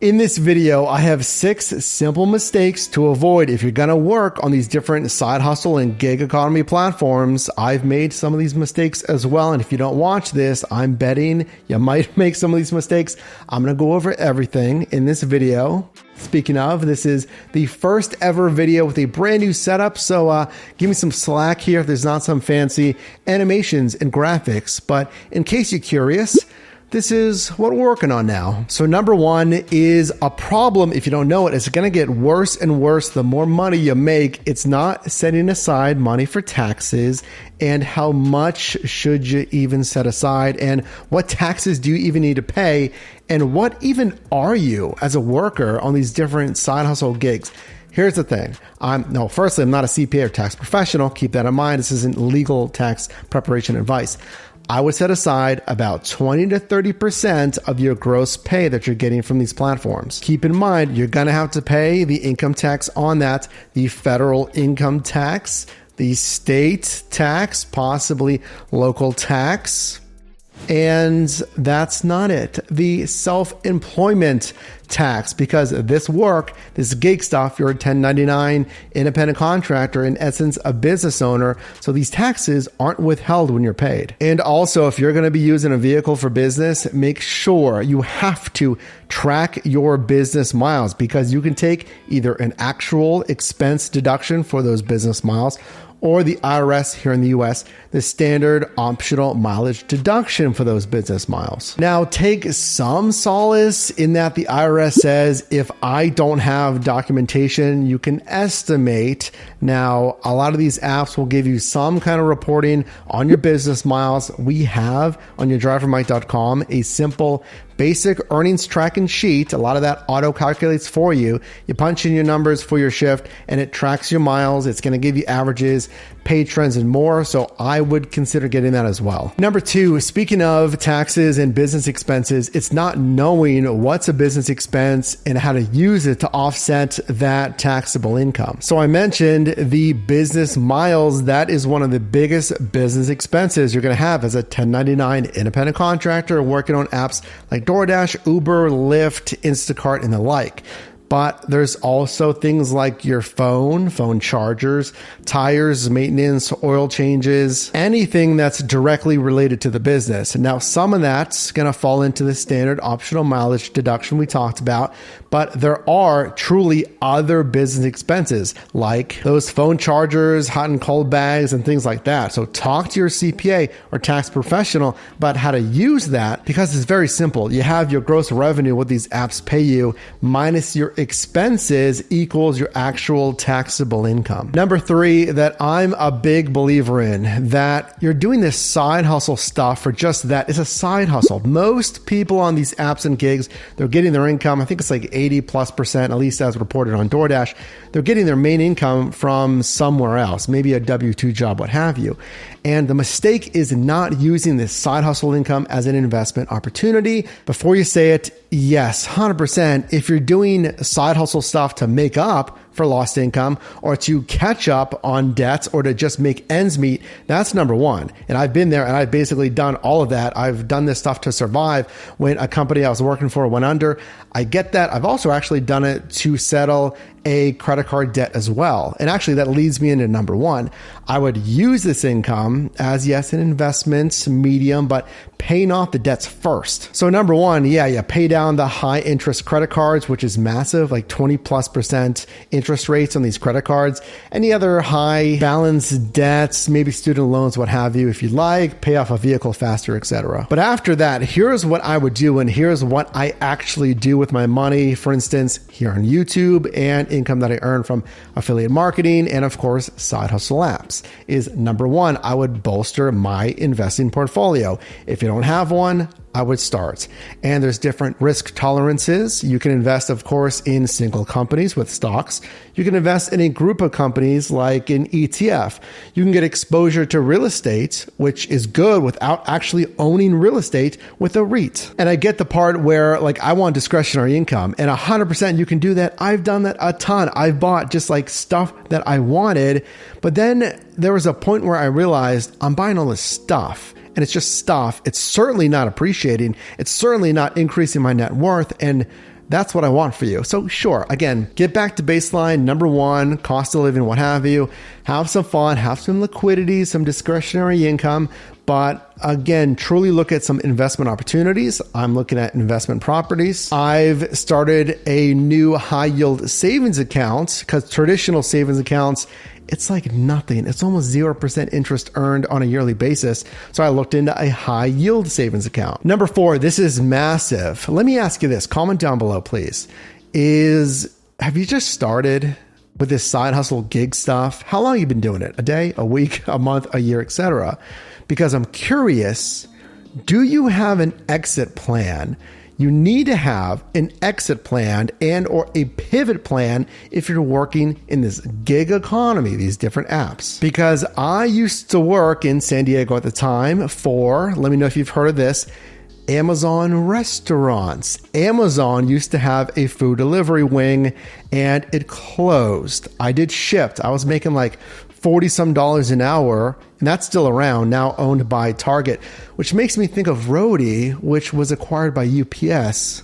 In this video, I have 6 simple mistakes to avoid if you're going to work on these different side hustle and gig economy platforms. I've made some of these mistakes as well, and if you don't watch this, I'm betting you might make some of these mistakes. I'm going to go over everything in this video. Speaking of, this is the first ever video with a brand new setup, so give me some slack here if there's not some fancy animations and graphics. But in case you're curious, this is what we're working on now. So number 1 is a problem. If you don't know it, it's going to get worse and worse the more money you make. It's not setting aside money for taxes. And how much should you even set aside? And what taxes do you even need to pay? And what even are you as a worker on these different side hustle gigs? Here's the thing. Firstly, I'm not a CPA or tax professional. Keep that in mind. This isn't legal tax preparation advice. I would set aside about 20 to 30% of your gross pay that you're getting from these platforms. Keep in mind, you're going to have to pay the income tax on that, the federal income tax, the state tax, possibly local tax. And that's not it. The self-employment tax, because this gig stuff, you're a 1099 independent contractor, in essence, a business owner. So these taxes aren't withheld when you're paid. And also, if you're going to be using a vehicle for business, make sure you have to track your business miles, because you can take either an actual expense deduction for those business miles, or the IRS here in the US, the standard optional mileage deduction for those business miles. Now, take some solace in that the IRS says if I don't have documentation, you can estimate. Now, a lot of these apps will give you some kind of reporting on your business miles. We have on yourdrivermike.com a simple basic earnings tracking sheet. A lot of that auto calculates for you. You punch in your numbers for your shift and it tracks your miles. It's going to give you averages, pay trends, and more. So I would consider getting that as well. Number 2, speaking of taxes and business expenses, it's not knowing what's a business expense and how to use it to offset that taxable income. So I mentioned the business miles. That is one of the biggest business expenses you're going to have as a 1099 independent contractor working on apps like DoorDash, Uber, Lyft, Instacart, and the like. But there's also things like your phone chargers, tires, maintenance, oil changes, anything that's directly related to the business. Now, some of that's going to fall into the standard optional mileage deduction we talked about, but there are truly other business expenses like those phone chargers, hot and cold bags, and things like that. So talk to your CPA or tax professional about how to use that, because it's very simple. You have your gross revenue, what these apps pay you, minus your expenses equals your actual taxable income. Number 3 that I'm a big believer in, that you're doing this side hustle stuff for just that. It's a side hustle. Most people on these apps and gigs, they're getting their income, I think it's like 80+%, at least as reported on DoorDash. They're getting their main income from somewhere else, maybe a W-2 job, what have you. And the mistake is not using this side hustle income as an investment opportunity. Before you say it, yes, 100%. If you're doing side hustle stuff to make up for lost income or to catch up on debts or to just make ends meet, that's number 1. And I've been there and I've basically done all of that. I've done this stuff to survive when a company I was working for went under. I get that. I've also actually done it to settle a credit card debt as well. And actually that leads me into number 1. I would use this income as, yes, an investment medium, but paying off the debts first. So number 1, you pay down the high interest credit cards, which is massive, like 20+% interest rates on these credit cards. Any other high balance debts, maybe student loans, what have you, if you like, pay off a vehicle faster, etc. But after that, here's what I would do, and here's what I actually do with my money. For instance, here on YouTube and income that I earn from affiliate marketing and of course side hustle apps is number 1, I would bolster my investing portfolio. If you don't have one, I would start. And there's different risk tolerances. You can invest, of course, in single companies with stocks. You can invest in a group of companies like an ETF. You can get exposure to real estate, which is good without actually owning real estate with a REIT. And I get the part where like I want discretionary income, and 100% you can do that. I've done that a ton. I've bought just like stuff that I wanted, but then there was a point where I realized I'm buying all this stuff. And it's just stuff. It's certainly not appreciating. It's certainly not increasing my net worth. And That's what I want for you. So sure, again, get back to baseline, number one, cost of living, what have you. Have some fun, have some liquidity, some discretionary income. But again, truly look at some investment opportunities. I'm looking at investment properties. I've started a new high yield savings account because traditional savings accounts, it's like nothing. It's almost 0% interest earned on a yearly basis. So I looked into a high yield savings account. Number 4, this is massive. Let me ask you this, comment down below, please. Have you just started with this side hustle gig stuff? How long have you been doing it? A day, a week, a month, a year, etc.? Because I'm curious, do you have an exit plan? You need to have an exit plan and or a pivot plan if you're working in this gig economy, these different apps. Because I used to work in San Diego at the time for, let me know if you've heard of this, Amazon restaurants. Amazon used to have a food delivery wing and it closed. I did Shipt. I was making like $40 some an hour, and that's still around, now owned by Target, which makes me think of Roadie, which was acquired by UPS.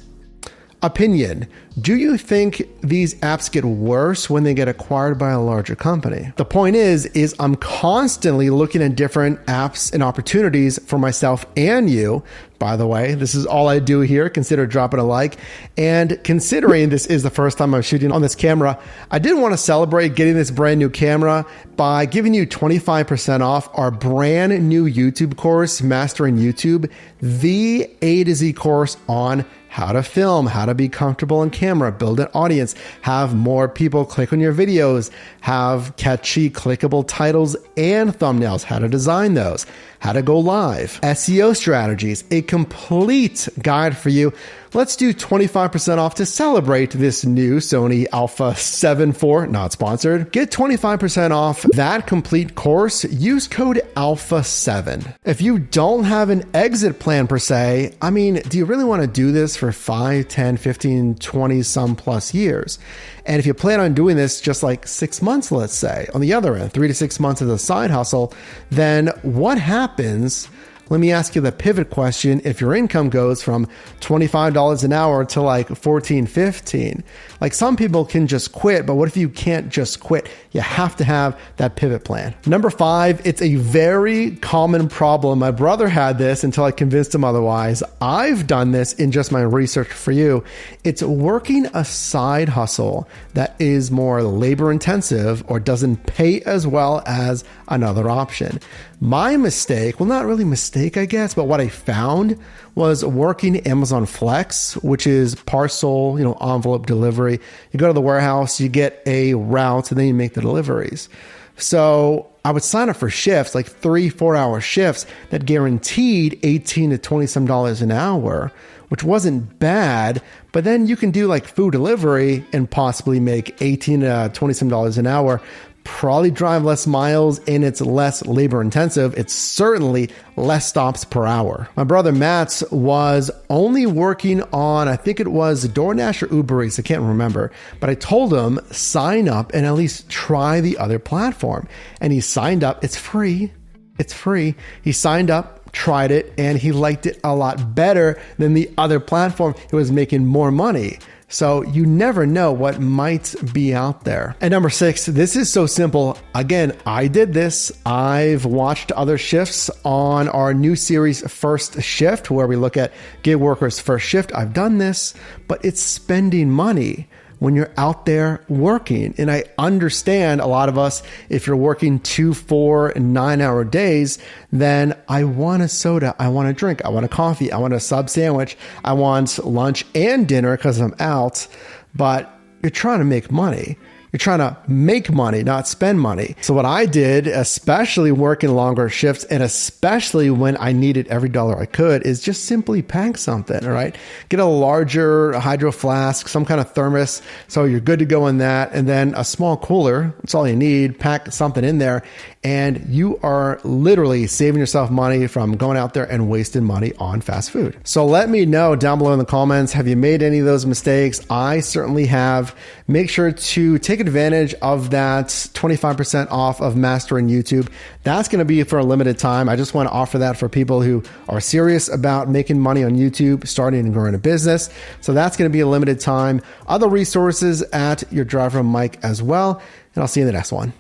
Opinion. Do you think these apps get worse when they get acquired by a larger company? The point is I'm constantly looking at different apps and opportunities for myself and you. By the way, this is all I do here. Consider dropping a like. And considering this is the first time I'm shooting on this camera, I did want to celebrate getting this brand new camera by giving you 25% off our brand new YouTube course, Mastering YouTube, the A to Z course on how to film, how to be comfortable on camera, build an audience, have more people click on your videos, have catchy clickable titles and thumbnails, how to design those, how to go live, SEO strategies, a complete guide for you. Let's do 25% off to celebrate this new Sony Alpha 7 IV, not sponsored. Get 25% off that complete course. Use code ALPHA7. If you don't have an exit plan per se, I mean, do you really want to do this for 5, 10, 15, 20 some plus years? And if you plan on doing this just like 6 months, let's say, on the other end, 3 to 6 months as a side hustle, then what happens? Let me ask you the pivot question. If your income goes from $25 an hour to like 14, 15, like some people can just quit, but what if you can't just quit? You have to have that pivot plan. Number 5, it's a very common problem. My brother had this until I convinced him otherwise. I've done this in just my research for you. It's working a side hustle that is more labor intensive or doesn't pay as well as another option. My mistake, well, not really mistake, I guess, but what I found was working Amazon Flex, which is parcel, envelope delivery. You go to the warehouse, you get a route, and then you make the deliveries. So I would sign up for shifts, like 3-4 hour shifts that guaranteed $18 to $20 some an hour, which wasn't bad. But then you can do like food delivery and possibly make $18 to $20 some an hour. Probably drive less miles and it's less labor intensive. It's certainly less stops per hour. My brother Matt's was only working on, I think it was DoorDash or Uber Eats, I can't remember, but I told him sign up and at least try the other platform. And he signed up. It's free. It's free. He signed up, tried it, and he liked it a lot better than the other platform. He was making more money. So you never know what might be out there. And number 6, this is so simple. Again, I did this. I've watched other shifts on our new series, First Shift, where we look at gig workers' first shift. I've done this, but it's spending money when you're out there working. And I understand a lot of us, if you're working 2, 4, and 9-hour days, then I want a soda, I want a drink, I want a coffee, I want a sub sandwich, I want lunch and dinner because I'm out. But you're trying to make money. You're trying to make money, not spend money. So what I did, especially working longer shifts and especially when I needed every dollar I could, is just simply pack something, all right? Get a larger hydro flask, some kind of thermos, so you're good to go in that, and then a small cooler. That's all you need. Pack something in there. and you are literally saving yourself money from going out there and wasting money on fast food. So let me know down below in the comments, have you made any of those mistakes? I certainly have. Make sure to take advantage of that 25% off of Mastering YouTube. That's going to be for a limited time. I just want to offer that for people who are serious about making money on YouTube, starting and growing a business. So that's going to be a limited time. Other resources at your driver mic as well. And I'll see you in the next one.